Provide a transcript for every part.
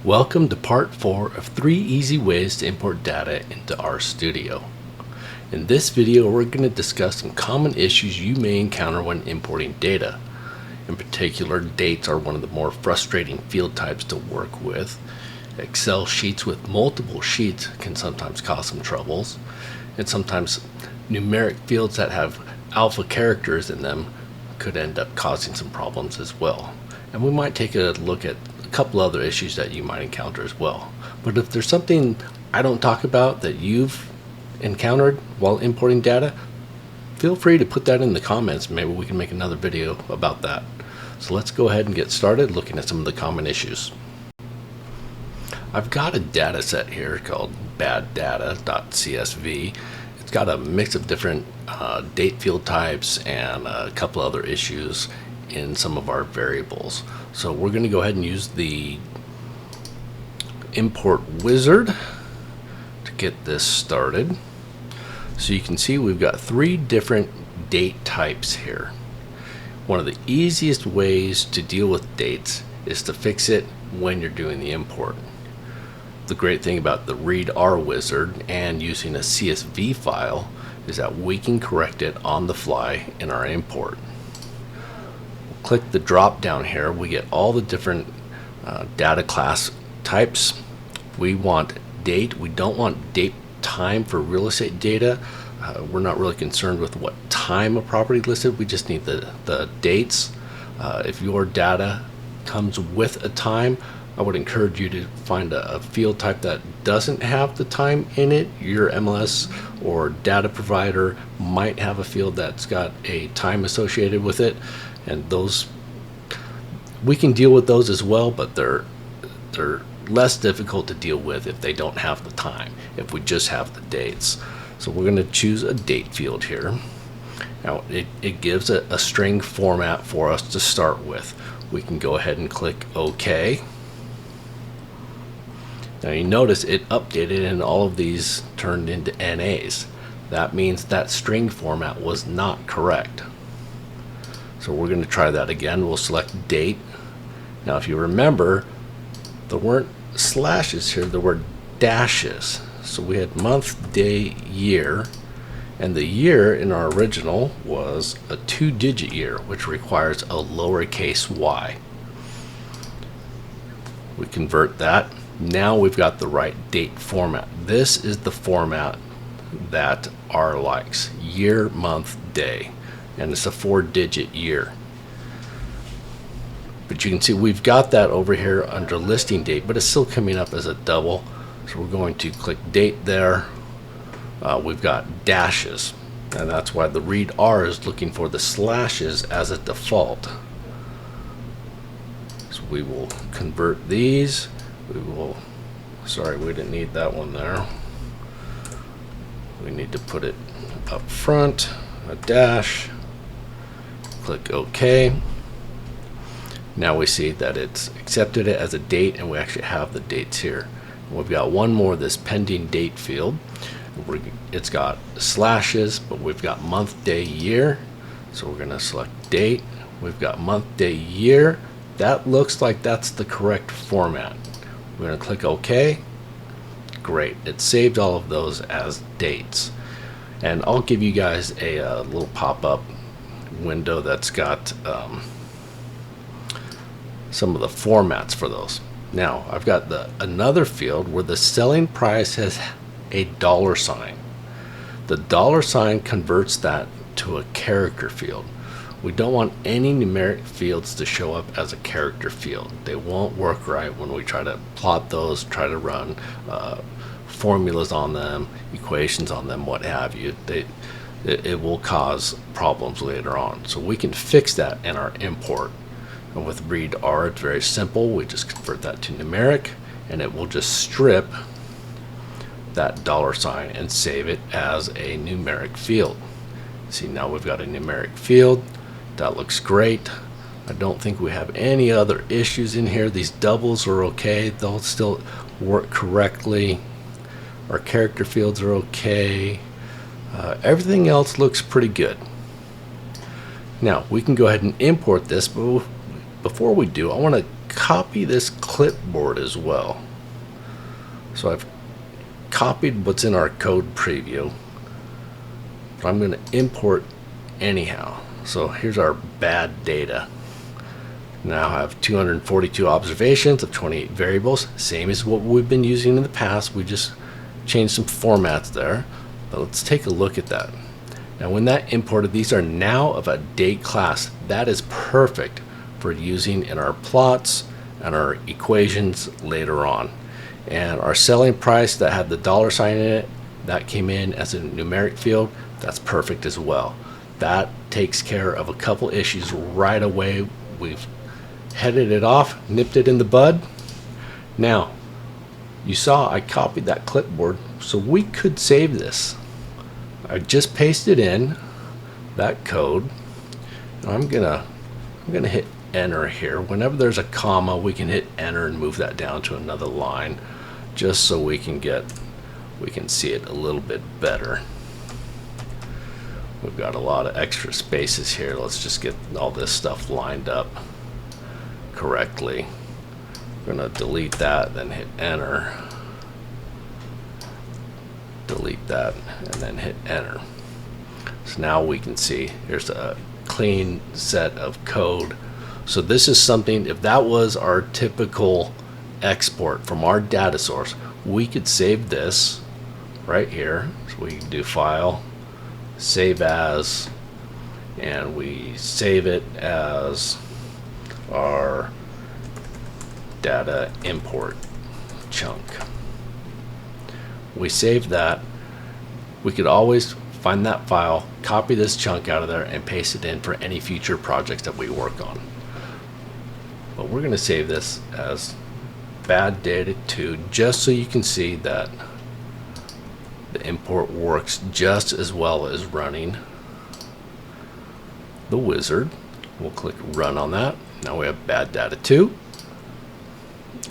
Welcome to part 4 of 3 easy ways to import data into RStudio. In this video, we're going to discuss some common issues you may encounter when importing data. In particular, dates are one of the more frustrating field types to work with. Excel sheets with multiple sheets can sometimes cause some troubles, and sometimes numeric fields that have alpha characters in them could end up causing some problems as well. And we might take a look at a couple other issues that you might encounter as well. But if there's something I don't talk about that you've encountered while importing data, feel free to put that in the comments. Maybe we can make another video about that. So let's go ahead and get started looking at some of the common issues. I've got a data set here called baddata.csv. It's got a mix of different date field types and a couple other issues in some of our variables. So we're going to go ahead and use the import wizard to get this started. So you can see we've got 3 different date types here. One of the easiest ways to deal with dates is to fix it when you're doing the import. The great thing about the read R wizard and using a CSV file is that we can correct it on the fly in our import. Click the drop down here, we get all the different data class types. We want date. We don't want date time for real estate data. We're not really concerned with what time a property listed. We just need the dates. If your data comes with a time, I would encourage you to find a field type that doesn't have the time in it. Your MLS or data provider might have a field that's got a time associated with it, and those we can deal with those as well, but they're less difficult to deal with if they don't have the time, if we just have the dates. So we're going to choose a date field here. Now it gives a string format for us to start with. We can go ahead and click OK. Now you notice it updated and all of these turned into NAs. That means that string format was not correct. So we're going to try that again. We'll select date. Now if you remember, there weren't slashes here, there were dashes. So we had month, day, year, and the year in our original was a 2-digit year, which requires a lowercase y. We convert that. Now we've got the right date format. This is the format that R likes: year, month, day, and it's a 4-digit year. But you can see we've got that over here under listing date, but it's still coming up as a double. So we're going to click date there. We've got dashes, and that's why the read R is looking for the slashes as a default. So we will convert these. Sorry, we didn't need that one there. We need to put it up front, a dash. Click OK. Now we see that it's accepted it as a date, and we actually have the dates here. We've got one more, this pending date field. It's got slashes, but we've got month, day, year. So we're going to select date. We've got month, day, year. That looks like that's the correct format. We're going to click OK. Great. It saved all of those as dates. And I'll give you guys a little pop-up window that's got some of the formats for those. Now I've got another field where the selling price has a $sign. The $sign converts that to a character field. We don't want any numeric fields to show up as a character field. They won't work right when we try to plot those, try to run formulas on them, equations on them, what have you. It will cause problems later on. So we can fix that in our import. And with read R, it's very simple. We just convert that to numeric, and it will just strip that $sign and save it as a numeric field. See, now we've got a numeric field. That looks great. I don't think we have any other issues in here. These doubles are okay. They'll still work correctly. Our character fields are okay. Everything else looks pretty good. Now we can go ahead and import this, but before we do, I want to copy this clipboard as well. So I've copied what's in our code preview, but I'm going to import anyhow. So here's our bad data. Now I have 242 observations of 28 variables, same as what we've been using in the past. We just changed some formats there, but let's take a look at that. Now when that imported, these are now of a date class. That is perfect for using in our plots and our equations later on. And our selling price that had the $ in it, that came in as a numeric field. That's perfect as well. That takes care of a couple issues right away. We've headed it off, nipped it in the bud. Now, you saw I copied that clipboard, so we could save this. I just pasted in that code. And I'm gonna hit enter here. Whenever there's a comma, we can hit enter and move that down to another line, just so we can see it a little bit better. We've got a lot of extra spaces here. Let's just get all this stuff lined up correctly. We're going to delete that, then hit enter. Delete that, and then hit enter. So now we can see here's a clean set of code. So this is something, if that was our typical export from our data source, we could save this right here. So we can do file, save as, and we save it as our data import chunk. We save that. We could always find that file, copy this chunk out of there, and paste it in for any future projects that we work on. But we're going to save this as bad data 2, just so you can see that the import works just as well as running the wizard. We'll click run on that. Now we have bad data 2,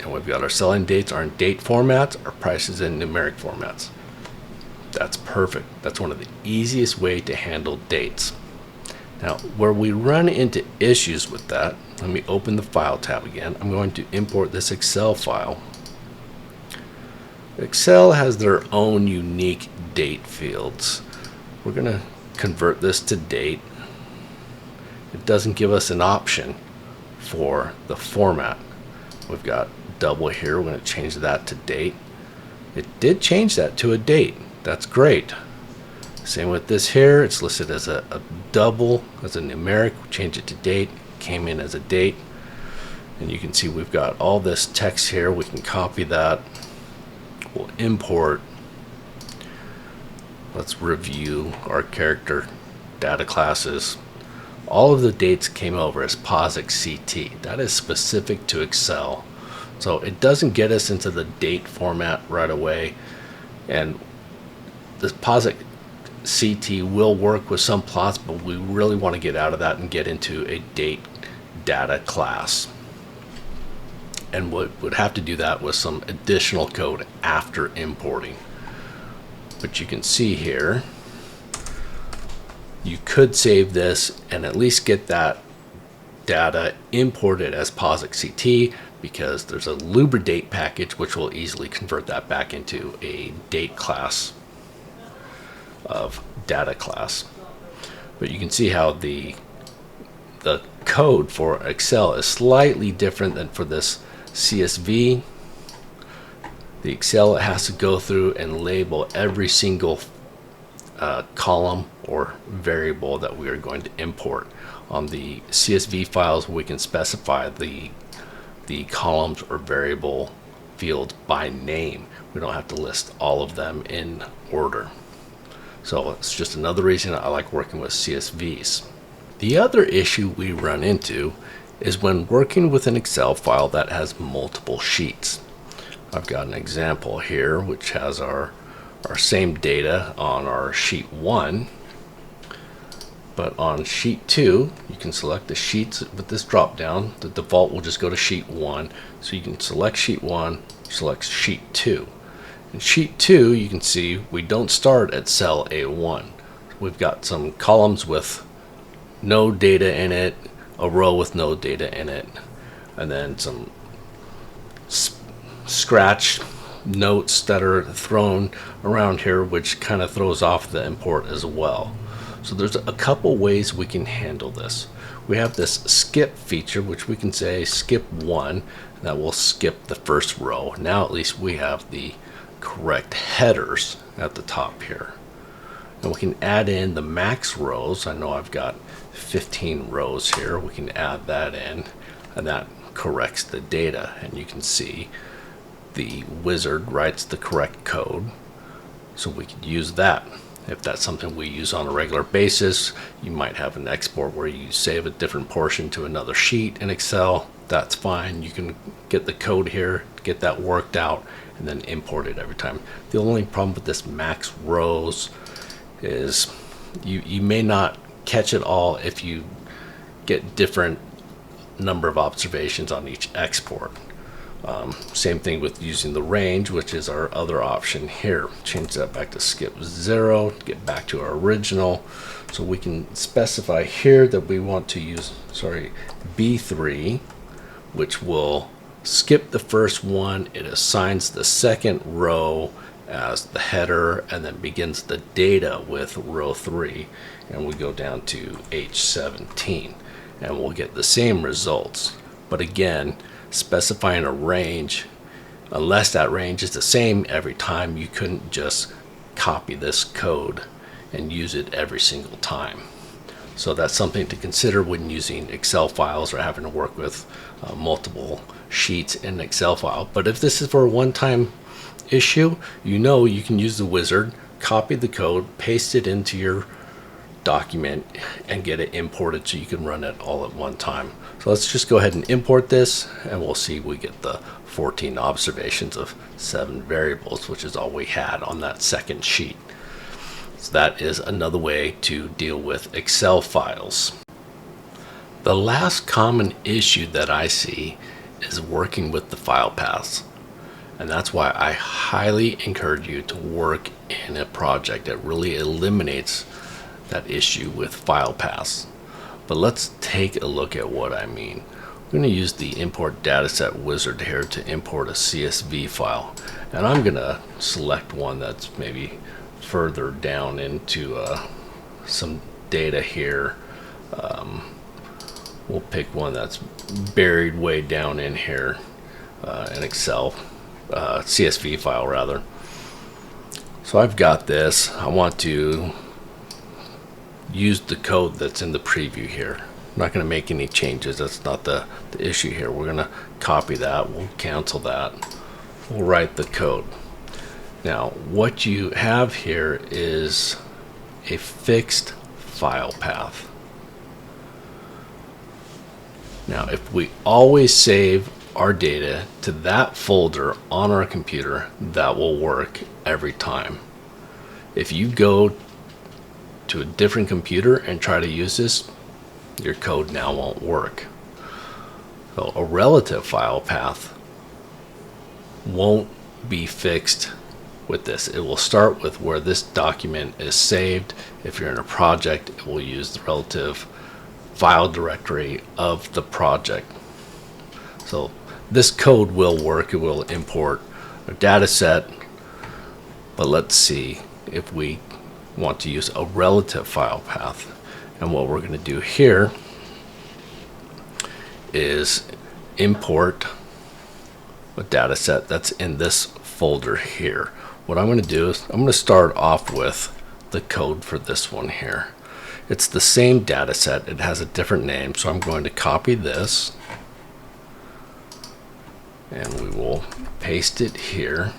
and we've got our selling dates are in date formats, our prices in numeric formats. That's perfect. That's one of the easiest way to handle dates. Now where we run into issues with that, let me open the file tab again. I'm going to import this Excel file. Excel has their own unique date fields. We're going to convert this to date. It doesn't give us an option for the format. We've got double here. We're going to change that to date. It did change that to a date. That's great. Same with this here. It's listed as a double, as a numeric. We'll change it to date. Came in as a date. And you can see we've got all this text here. We can copy that. We'll import. Let's review our character data classes. All of the dates came over as POSIX CT. That is specific to Excel. So it doesn't get us into the date format right away. And this POSIX CT will work with some plots, but we really want to get out of that and get into a date data class. And would have to do that with some additional code after importing. But you can see here, you could save this and at least get that data imported as POSIX CT, because there's a lubridate package which will easily convert that back into a date class of data class. But you can see how the code for Excel is slightly different than for this CSV. The Excel has to go through and label every single column or variable that we are going to import. On the CSV files, we can specify the columns or variable fields by name. We don't have to list all of them in order. So it's just another reason I like working with CSVs. The other issue we run into is when working with an Excel file that has multiple sheets. I've got an example here which has our same data on our sheet 1, but on sheet 2 you can select the sheets with this drop down. The default will just go to sheet 1, so you can select sheet 1, select sheet 2. In sheet 2 you can see we don't start at cell A1. We've got some columns with no data in it, a row with no data in it, and then some scratch notes that are thrown around here, which kind of throws off the import as well. So there's a couple ways we can handle this. We have this skip feature, which we can say skip 1, and that will skip the first row. Now at least we have the correct headers at the top here. And we can add in the max rows. I know I've got 15 rows here. We can add that in, and that corrects the data. And you can see the wizard writes the correct code, so we could use that. If that's something we use on a regular basis, you might have an export where you save a different portion to another sheet in Excel. That's fine. You can get the code here, get that worked out, and then import it every time. The only problem with this max rows is you may not catch it all if you get different number of observations on each export. Same thing with using the range, which is our other option here. Change that back to skip 0, get back to our original. So we can specify here that we want to use, B3, which will skip the first one. It assigns the second row as the header and then begins the data with row 3. And we go down to H17 and we'll get the same results. But again, specifying a range, unless that range is the same every time, you couldn't just copy this code and use it every single time. So that's something to consider when using Excel files or having to work with multiple sheets in an Excel file. But if this is for a one-time issue, you can use the wizard, copy the code, paste it into your document, and get it imported so you can run it all at one time. So let's just go ahead and import this, and we'll see we get the 14 observations of 7 variables, which is all we had on that second sheet. So that is another way to deal with Excel files. The last common issue that I see is working with the file paths. And that's why I highly encourage you to work in a project that really eliminates that issue with file paths. But let's take a look at what I mean. We're going to use the import dataset wizard here to import a CSV file. And I'm going to select one that's maybe further down into some data here. We'll pick one that's buried way down in here in Excel, CSV file rather. So I've got this. I want to use the code that's in the preview here. I'm not going to make any changes. That's not the issue here. We're going to copy that. We'll cancel that. We'll write the code. Now, what you have here is a fixed file path. Now, if we always save our data to that folder on our computer, that will work every time. If you go to a different computer and try to use this, your code now won't work. So a relative file path won't be fixed with this. It will start with where this document is saved. If you're in a project, it will use the relative file directory of the project. So this code will work. It will import a data set, but let's see if we want to use a relative file path. And what we're going to do here is import a data set that's in this folder here. What I'm going to do is I'm going to start off with the code for this one here. It's the same data set. It has a different name, so I'm going to copy this and we will paste it here.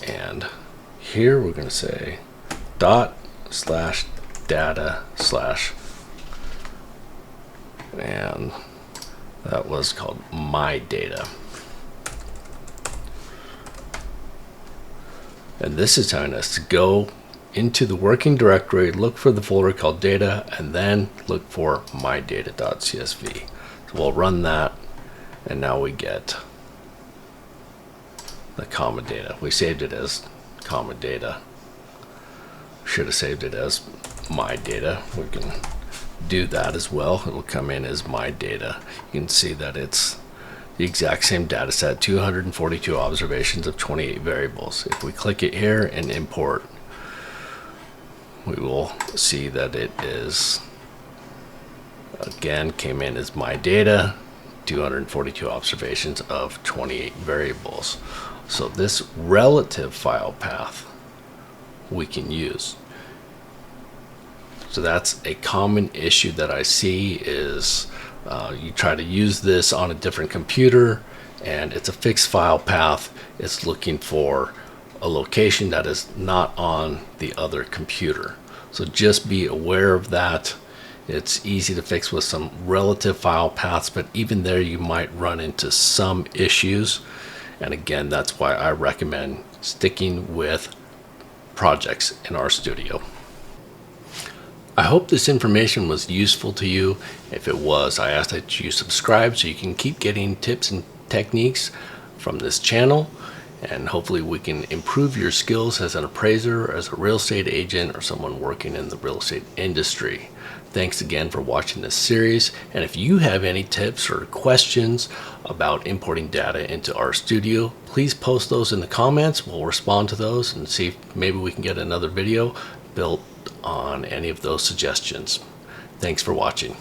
And here we're going to say ./data/ and that was called my data. And this is telling us to go into the working directory, look for the folder called data, and then look for mydata.csv. So we'll run that, and now we get the comma data. We saved it as comma data. Should have saved it as my data. We can do that as well. It will come in as my data. You can see that it's the exact same data set, 242 observations of 28 variables. If we click it here and import, we will see that it is, again, came in as my data, 242 observations of 28 variables. So this relative file path we can use. So that's a common issue that I see is you try to use this on a different computer and it's a fixed file path. It's looking for a location that is not on the other computer. So just be aware of that. It's easy to fix with some relative file paths, but even there you might run into some issues. And again, that's why I recommend sticking with projects in RStudio. I hope this information was useful to you. If it was, I ask that you subscribe so you can keep getting tips and techniques from this channel, and hopefully we can improve your skills as an appraiser, as a real estate agent, or someone working in the real estate industry. Thanks again for watching this series, and if you have any tips or questions about importing data into RStudio, please post those in the comments. We'll respond to those and see if maybe we can get another video built on any of those suggestions. Thanks for watching.